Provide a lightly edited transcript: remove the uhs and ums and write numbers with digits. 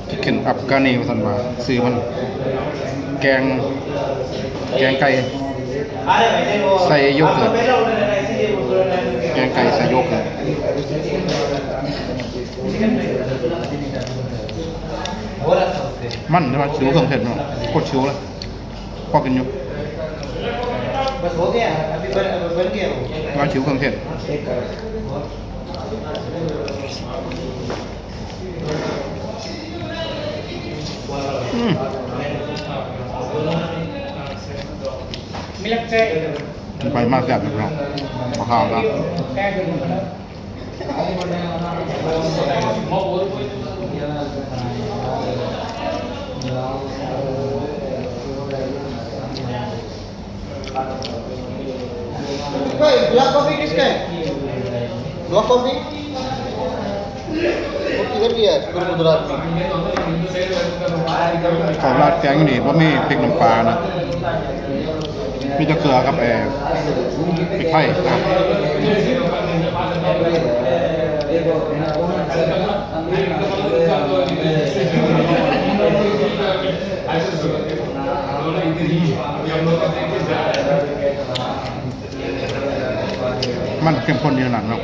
ชิคเก้นอัฟกานีว่าซั่นว่าชื่อมันแกงไก่ใส่โยเกิร์ตแกงไก่ใส่โยเกิร์ตมันใช่ป่ะชิวเครื่องเทศเนาะโคตรชิวเลยพอกินอยู่ว่าชิวเครื่องเทศไปมากแซ่บเลยเนาะมาข้าวครับBlack coffee किसका है? Black coffee? वो किधर गया है? गुजरात में. ข้าวราดแกงนี่บ่มีพริกน้ำปลานะมีแต่เกลือกับพริกไทยนะครับมันเข้มข้นอยู่นั่นเนาะ